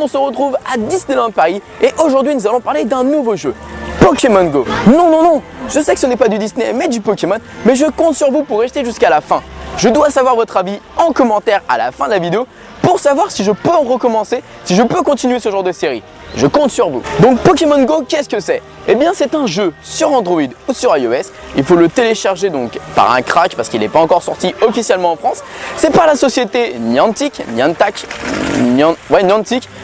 on se retrouve à Disneyland Paris et aujourd'hui nous allons parler d'un nouveau jeu, Pokémon Go. Non, je sais que ce n'est pas du Disney mais du Pokémon, mais je compte sur vous pour rester jusqu'à la fin. Je dois savoir votre avis en commentaire à la fin de la vidéo pour savoir si je peux en recommencer, si je peux continuer ce genre de série. Je compte sur vous. Donc Pokémon Go, qu'est-ce que c'est? Eh bien c'est un jeu sur Android ou sur iOS. Il faut le télécharger donc par un crack parce qu'il n'est pas encore sorti officiellement en France. C'est par la société Niantic.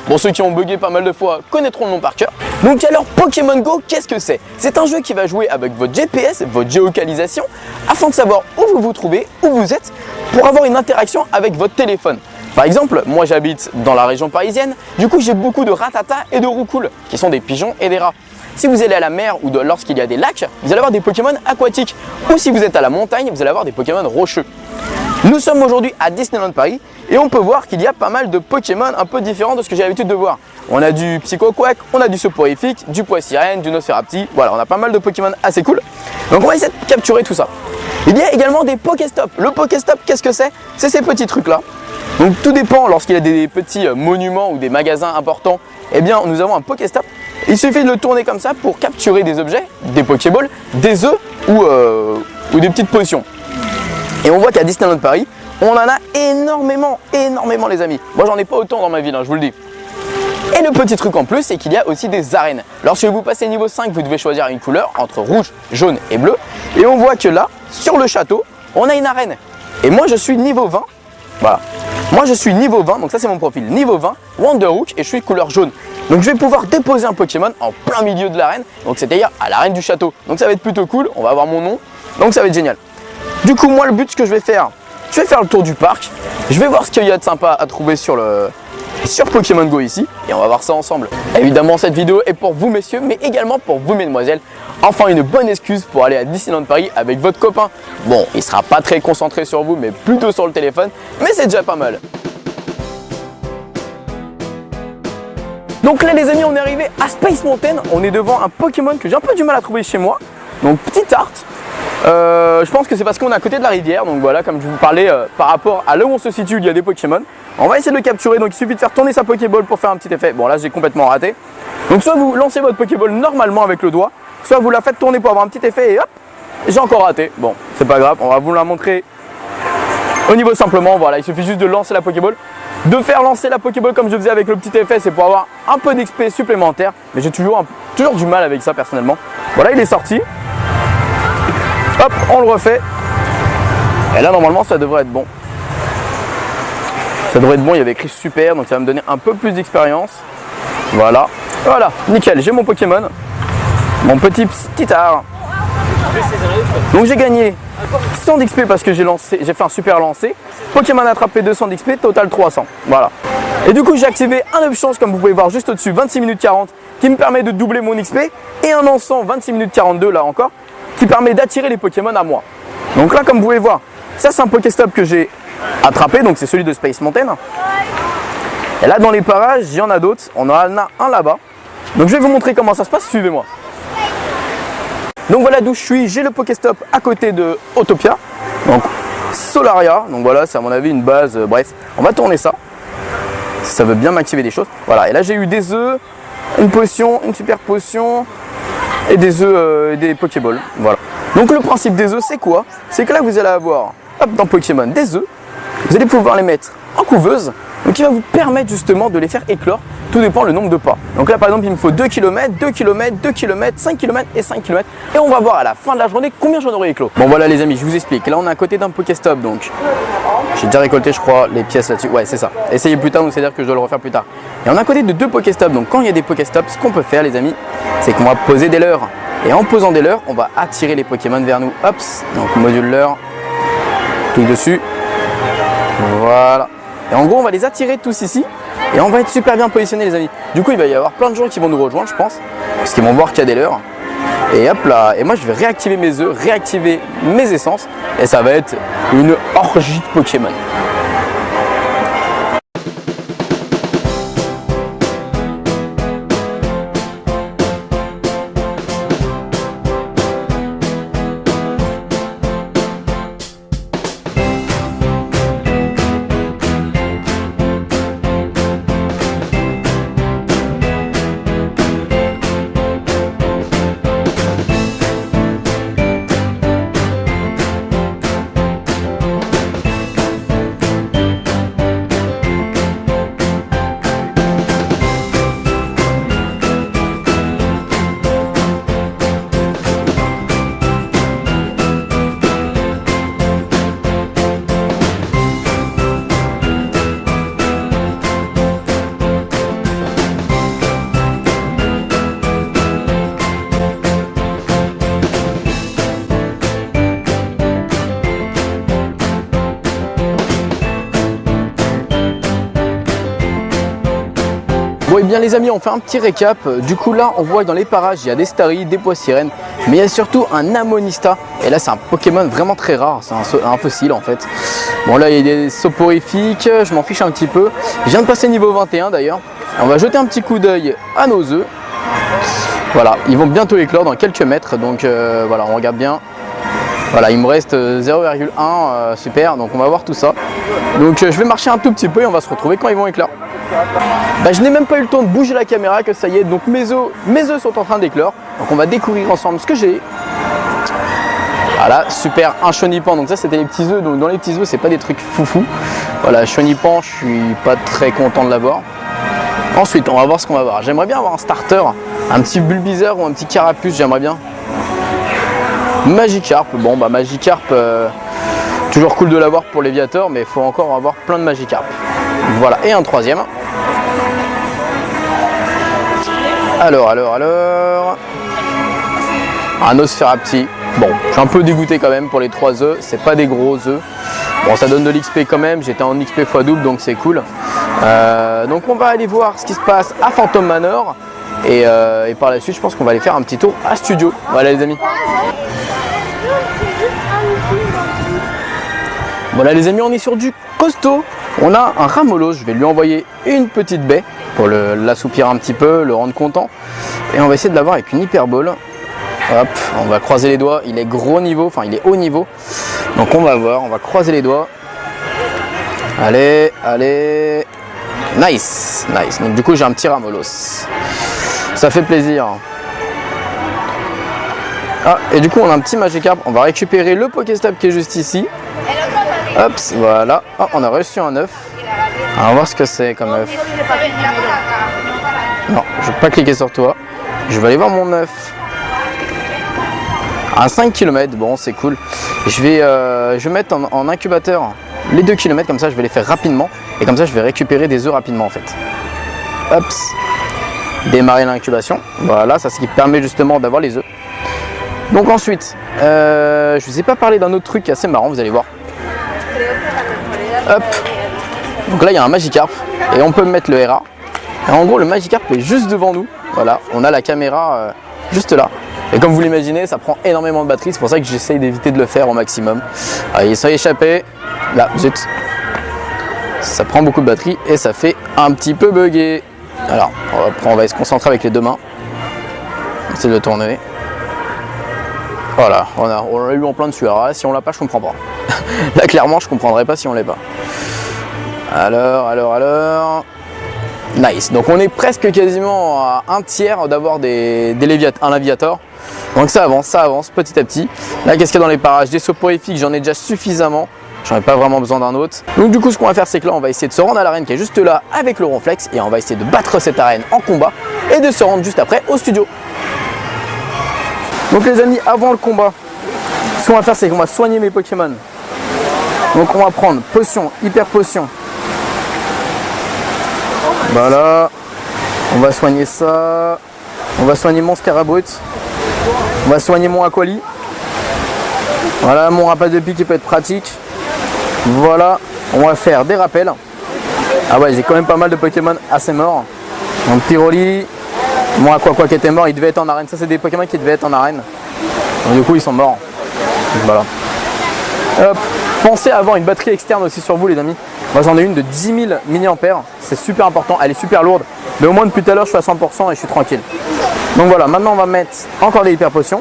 Bon, ceux qui ont bugué pas mal de fois connaîtront le nom par cœur. Donc alors Pokémon Go, qu'est-ce que c'est? C'est un jeu qui va jouer avec votre GPS, votre géolocalisation, afin de savoir où vous vous trouvez, où vous êtes, pour avoir une interaction avec votre téléphone. Par exemple, moi j'habite dans la région parisienne, du coup j'ai beaucoup de ratata et de roucoules, qui sont des pigeons et des rats. Si vous allez à la mer ou lorsqu'il y a des lacs, vous allez avoir des Pokémon aquatiques. Ou si vous êtes à la montagne, vous allez avoir des Pokémon rocheux. Nous sommes aujourd'hui à Disneyland Paris et on peut voir qu'il y a pas mal de Pokémon un peu différents de ce que j'ai l'habitude de voir. On a du Psycho-Quack, on a du Soporifique, du Poissirène, du Nosferapti, voilà, on a pas mal de Pokémon assez cool. Donc on va essayer de capturer tout ça. Il y a également des Pokéstop. Le Pokéstop, qu'est-ce que c'est? C'est ces petits trucs là. Donc tout dépend, lorsqu'il y a des petits monuments ou des magasins importants, eh bien nous avons un Pokéstop. Il suffit de le tourner comme ça pour capturer des objets, des Pokéballs, des œufs ou des petites potions. Et on voit qu'à Disneyland Paris, on en a énormément les amis. Moi j'en ai pas autant dans ma ville, je vous le dis. Et le petit truc en plus, c'est qu'il y a aussi des arènes. Lorsque vous passez niveau 5, vous devez choisir une couleur entre rouge, jaune et bleu. Et on voit que là, sur le château, on a une arène. Et moi je suis niveau 20, voilà. Moi je suis niveau 20, donc ça c'est mon profil, niveau 20, Wanderhook, et je suis couleur jaune. Donc je vais pouvoir déposer un Pokémon en plein milieu de l'arène, donc c'est-à-dire à l'arène du château. Donc ça va être plutôt cool, on va avoir mon nom, donc ça va être génial. Du coup moi le but, ce que je vais faire le tour du parc, je vais voir ce qu'il y a de sympa à trouver sur Pokémon Go ici, et on va voir ça ensemble. Évidemment cette vidéo est pour vous messieurs, mais également pour vous mesdemoiselles. Enfin une bonne excuse pour aller à Disneyland Paris avec votre copain. Bon, il sera pas très concentré sur vous, mais plutôt sur le téléphone, mais c'est déjà pas mal. Donc là les amis, on est arrivé à Space Mountain, on est devant un Pokémon que j'ai un peu du mal à trouver chez moi. Donc petite Art, je pense que c'est parce qu'on est à côté de la rivière, donc voilà, comme je vous parlais par rapport à là où on se situe, il y a des Pokémon. On va essayer de le capturer, donc il suffit de faire tourner sa Pokéball pour faire un petit effet. Bon là j'ai complètement raté. Donc soit vous lancez votre Pokéball normalement avec le doigt, soit vous la faites tourner pour avoir un petit effet et hop, j'ai encore raté. Bon, c'est pas grave, on va vous la montrer au niveau simplement, voilà, il suffit juste de lancer la Pokéball. De faire lancer la Pokéball comme je faisais avec le petit effet, c'est pour avoir un peu d'XP supplémentaire. Mais j'ai toujours du mal avec ça personnellement. Voilà, il est sorti. Hop, on le refait. Et là, normalement, ça devrait être bon. Ça devrait être bon, il y avait écrit super, donc ça va me donner un peu plus d'expérience. Voilà, nickel, j'ai mon Pokémon. Mon petit Titard. Donc j'ai gagné 100 d'XP parce que j'ai fait un super lancer. Pokémon attrapé 200 d'XP, total 300. Voilà. Et du coup j'ai activé un œuf chance comme vous pouvez voir juste au-dessus, 26 minutes 40, qui me permet de doubler mon XP. Et un encens 26 minutes 42 là encore, qui permet d'attirer les Pokémon à moi. Donc là comme vous pouvez voir, ça c'est un Pokéstop que j'ai attrapé, donc c'est celui de Space Mountain. Et là dans les parages, il y en a d'autres, on en a un là-bas. Donc je vais vous montrer comment ça se passe, suivez-moi. Donc voilà d'où je suis, j'ai le Pokéstop à côté de Autopia, donc Solaria, donc voilà c'est à mon avis une base, bref, on va tourner ça, si ça veut bien m'activer des choses. Voilà, et là j'ai eu des œufs, une potion, une super potion, et des œufs, des Pokéballs, voilà. Donc le principe des œufs c'est quoi? C'est que là vous allez avoir, hop, dans Pokémon, des œufs, vous allez pouvoir les mettre en couveuse, donc qui va vous permettre justement de les faire éclore. Tout dépend le nombre de pas. Donc là par exemple il me faut 2 km, 2 km, 2 km, 5 km et 5 km. Et on va voir à la fin de la journée combien j'en aurai éclos. Bon voilà les amis, je vous explique. Là on est à côté d'un Pokéstop donc. J'ai déjà récolté je crois les pièces là-dessus. Ouais c'est ça. Essayez plus tard, donc c'est-à-dire que je dois le refaire plus tard. Et on est à côté de deux Pokéstops. Donc quand il y a des Pokéstops, ce qu'on peut faire les amis, c'est qu'on va poser des leurres. Et en posant des leurres, on va attirer les Pokémon vers nous. Hop, donc module leurre. Clique dessus. Voilà. Et en gros on va les attirer tous ici. Et on va être super bien positionné les amis. Du coup il va y avoir plein de gens qui vont nous rejoindre je pense. Parce qu'ils vont voir qu'il y a des leurres. Et hop là, et moi je vais réactiver mes œufs, réactiver mes essences. Et ça va être une orgie de Pokémon. bien les amis, on fait un petit récap. Du coup là on voit que dans les parages il y a des Starry, des pois sirènes, mais il y a surtout un Amonista. Et là c'est un Pokémon vraiment très rare, c'est un fossile en fait. Bon là il y a des soporifiques, je m'en fiche un petit peu. Je viens de passer niveau 21 d'ailleurs. On va jeter un petit coup d'œil à nos œufs. Voilà, ils vont bientôt éclore dans quelques mètres, donc voilà, on regarde bien. Voilà, il me reste 0,1, super, donc on va voir tout ça. Donc je vais marcher un tout petit peu et on va se retrouver quand ils vont éclore. Bah, je n'ai même pas eu le temps de bouger la caméra que ça y est, donc mes œufs sont en train d'éclore. Donc on va découvrir ensemble ce que j'ai. Voilà, super, un chenipan, donc ça c'était les petits œufs, donc dans les petits œufs c'est pas des trucs foufou. Voilà, chenipan, je suis pas très content de l'avoir. Ensuite, on va voir ce qu'on va voir. J'aimerais bien avoir un starter, un petit Bulbizarre ou un petit Carapuce, j'aimerais bien. Magikarp, bon bah Magikarp, toujours cool de l'avoir pour l'Eviator, mais il faut encore avoir plein de Magikarp. Voilà, et un troisième. Alors. Un Nosferapti. Bon, je suis un peu dégoûté quand même pour les 3 œufs, c'est pas des gros œufs. Bon, ça donne de l'XP quand même, j'étais en XP x double, donc c'est cool. Donc on va aller voir ce qui se passe à Phantom Manor. Et par la suite, je pense qu'on va aller faire un petit tour à Studio. Voilà les amis. Voilà les amis, on est sur du costaud. On a un Ramolos, je vais lui envoyer une petite baie pour l'assoupir un petit peu, le rendre content. Et on va essayer de l'avoir avec une Hyperball. Hop, on va croiser les doigts, il est gros niveau, enfin il est haut niveau. Donc on va voir, on va croiser les doigts. Allez. Nice. Donc du coup j'ai un petit Ramolos. Ça fait plaisir. Ah, et du coup on a un petit Magikarp, on va récupérer le Pokéstop qui est juste ici. Hop, voilà. Oh, on a reçu un œuf. On va voir ce que c'est comme œuf. Non, je vais pas cliquer sur toi. Je vais aller voir mon œuf. À 5 km, bon c'est cool. Je vais mettre en incubateur les 2 km, comme ça je vais les faire rapidement. Et comme ça je vais récupérer des œufs rapidement en fait. Hop, démarrer l'incubation. Voilà, ça ce qui permet justement d'avoir les œufs. Donc ensuite, je vous ai pas parlé d'un autre truc assez marrant, vous allez voir. Hop, donc là il y a un Magikarp et on peut mettre le RA. Et en gros le Magikarp est juste devant nous. Voilà, on a la caméra juste là. Et comme vous l'imaginez, ça prend énormément de batterie, c'est pour ça que j'essaye d'éviter de le faire au maximum. Alors, il s'est échappé, là, zut. Ça prend beaucoup de batterie et ça fait un petit peu bugger. Alors, on va se concentrer avec les deux mains. Essayer de le tourner. Voilà, on l'a eu en plein dessus. Alors là, si on l'a pas, je comprends pas. Là, clairement, je comprendrais pas si on l'est pas. Alors. Nice. Donc on est presque quasiment à un tiers d'avoir un Léviator. Donc ça avance petit à petit. Là, qu'est-ce qu'il y a dans les parages? Des soporifiques, j'en ai déjà suffisamment. J'en ai pas vraiment besoin d'un autre. Donc du coup, ce qu'on va faire, c'est que là, on va essayer de se rendre à l'arène qui est juste là avec le Ronflex. Et on va essayer de battre cette arène en combat et de se rendre juste après au studio. Donc les amis, avant le combat, ce qu'on va faire, c'est qu'on va soigner mes Pokémon. Donc on va prendre potion, hyper potion. Voilà. On va soigner ça. On va soigner mon Scarabrut. On va soigner mon Aquali. Voilà, mon Rapace de pique qui peut être pratique. Voilà. On va faire des rappels. Ah ouais, j'ai quand même pas mal de Pokémon assez morts. Mon Pyroli. Mon Aquaqua qui était mort, il devait être en arène. Ça, c'est des Pokémon qui devaient être en arène. Donc du coup, ils sont morts. Donc, voilà. Hop. Pensez à avoir une batterie externe aussi sur vous, les amis. Moi, j'en ai une de 10 000 mAh. C'est super important. Elle est super lourde. Mais au moins, depuis tout à l'heure, je suis à 100% et je suis tranquille. Donc voilà, maintenant, on va mettre encore des hyper potions.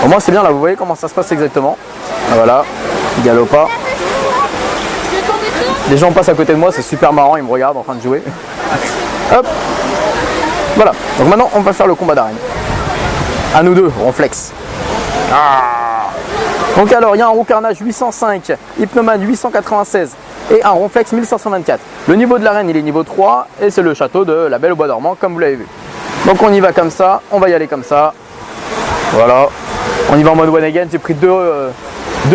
Au moins, c'est bien. Là, vous voyez comment ça se passe exactement. Voilà. Galopa. Les gens passent à côté de moi. C'est super marrant. Ils me regardent en train de jouer. Hop. Voilà. Donc maintenant, on va faire le combat d'arène. À nous deux, Ronflex. Donc alors, il y a un Roucarnage 805, Hypnoman 896 et un Ronflex 1524. Le niveau de l'arène, il est niveau 3 et c'est le château de la Belle au Bois dormant, comme vous l'avez vu. Donc on y va comme ça, on va y aller comme ça. Voilà. On y va en mode one again. J'ai pris deux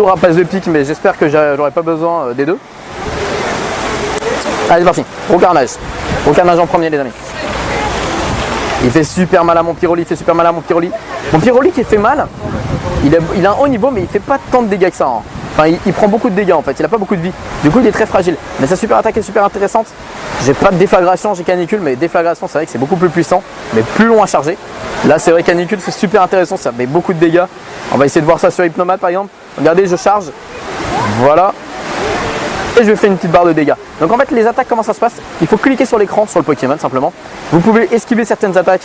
rapaces de pique, mais j'espère que j'aurai pas besoin des deux. Allez, c'est parti. Roucarnage. Roucarnage en premier, les amis. Il fait super mal à mon Pyroli, Mon Pyroli qui fait mal, il a un haut niveau, mais il fait pas tant de dégâts que ça. Hein. Enfin, il prend beaucoup de dégâts en fait, il n'a pas beaucoup de vie. Du coup, il est très fragile. Mais sa super attaque est super intéressante. J'ai pas de déflagration, j'ai canicule, mais déflagration, c'est vrai que c'est beaucoup plus puissant, mais plus long à charger. Là, c'est vrai, canicule, c'est super intéressant, ça met beaucoup de dégâts. On va essayer de voir ça sur Hypnomade par exemple. Regardez, je charge. Voilà. Et je fais une petite barre de dégâts. Donc en fait, les attaques, comment ça se passe? Il faut cliquer sur l'écran, sur le Pokémon simplement. Vous pouvez esquiver certaines attaques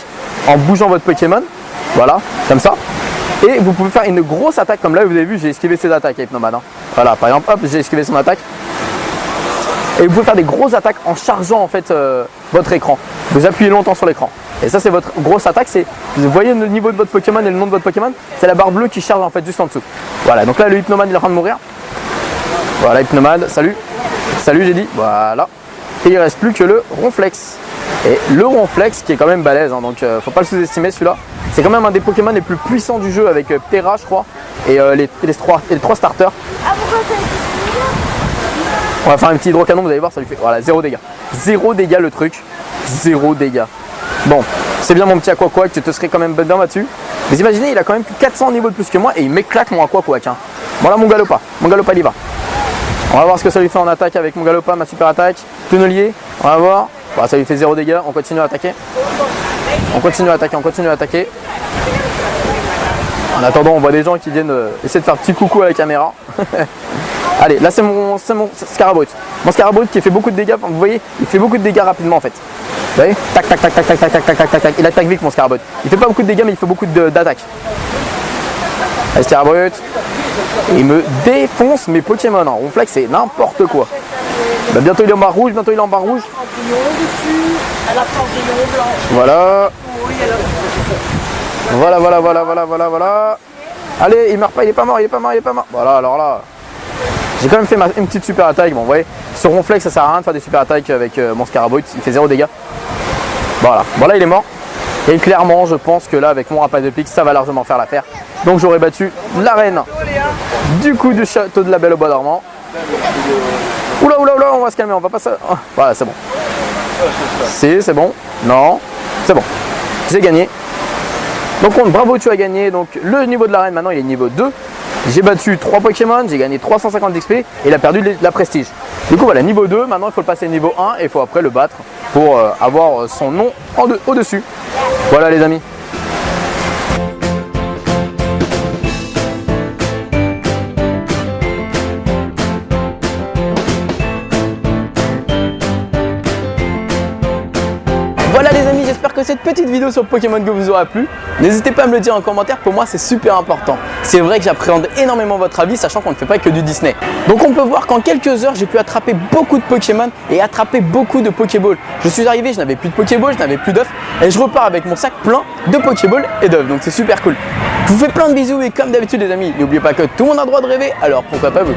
en bougeant votre Pokémon. Voilà, comme ça. Et vous pouvez faire une grosse attaque, comme là vous avez vu, j'ai esquivé ses attaques avec Hypnomade. Voilà, par exemple, hop, j'ai esquivé son attaque. Et vous pouvez faire des grosses attaques en chargeant en fait votre écran. Vous appuyez longtemps sur l'écran. Et ça, c'est votre grosse attaque. Vous voyez le niveau de votre Pokémon et le nom de votre Pokémon, c'est la barre bleue qui charge en fait juste en dessous. Voilà, donc là le Hypnomade il est en train de mourir. Voilà, Hypnomade, salut. Salut, j'ai dit. Voilà. Et il ne reste plus que le Ronflex. Et le Ronflex qui est quand même balèze, hein, donc faut pas le sous-estimer celui-là. C'est quand même un des Pokémon les plus puissants du jeu avec Terra, je crois, et les trois starters. On va faire un petit hydrocanon, vous allez voir, ça lui fait voilà, 0 dégâts. 0 dégâts le truc. 0 dégâts. Bon, c'est bien mon petit Aquaquack, tu te serais quand même bien battu. Mais imaginez, il a quand même plus 400 niveaux de plus que moi et il m'éclate mon Aquaquack. Hein. Bon là, mon Galopa il y va. On va voir ce que ça lui fait en attaque avec mon Galopa, ma super attaque. Tunnelier, on va voir. Bon, ça lui fait 0 dégâts, on continue à attaquer. On continue à attaquer. En attendant, on voit des gens qui viennent essayer de faire petit coucou à la caméra. Allez, là c'est mon Scarabrut. Mon Scarabrut qui fait beaucoup de dégâts, vous voyez, il fait beaucoup de dégâts rapidement en fait. Vous voyez, tac, tac, tac, tac, tac, tac, tac, tac, tac, tac. Il attaque vite mon Scarabrut. Il fait pas beaucoup de dégâts, mais il fait beaucoup d'attaques. Allez, Scarabrut. Il me défonce mes Pokémon. Hein. Ronflex, c'est n'importe quoi. Bah, bientôt il est en barre rouge, Voilà. Voilà. Allez, il meurt pas, il est pas mort. Voilà, alors là. J'ai quand même fait une petite super attaque. Bon, vous voyez, sur Ronflex, ça sert à rien de faire des super attaques avec mon Scarabrut. Il fait 0 dégâts. Voilà. Bon, là, il est mort. Et clairement, je pense que là, avec mon Rapace de Pique, ça va largement faire l'affaire. Donc, j'aurais battu la reine du coup du château de la Belle au Bois dormant. Oula, on va se calmer, on va pas ça. Oh, voilà, c'est bon. C'est bon. Non, c'est bon. J'ai gagné. Donc, bravo, tu as gagné. Donc, le niveau de l'arène, maintenant, il est niveau 2. J'ai battu 3 Pokémon, j'ai gagné 350 d'XP et il a perdu de la prestige. Du coup, voilà, niveau 2. Maintenant, il faut le passer niveau 1 et il faut après le battre pour avoir son nom au-dessus. Voilà, les amis. Voilà les amis, j'espère que cette petite vidéo sur Pokémon Go vous aura plu. N'hésitez pas à me le dire en commentaire, pour moi c'est super important. C'est vrai que j'appréhende énormément votre avis, sachant qu'on ne fait pas que du Disney. Donc on peut voir qu'en quelques heures, j'ai pu attraper beaucoup de Pokémon et attraper beaucoup de Pokéballs. Je suis arrivé, je n'avais plus de Pokéballs, je n'avais plus d'œufs et je repars avec mon sac plein de Pokéballs et d'œufs. Donc c'est super cool. Je vous fais plein de bisous et comme d'habitude les amis, n'oubliez pas que tout le monde a le droit de rêver, alors pourquoi pas vous.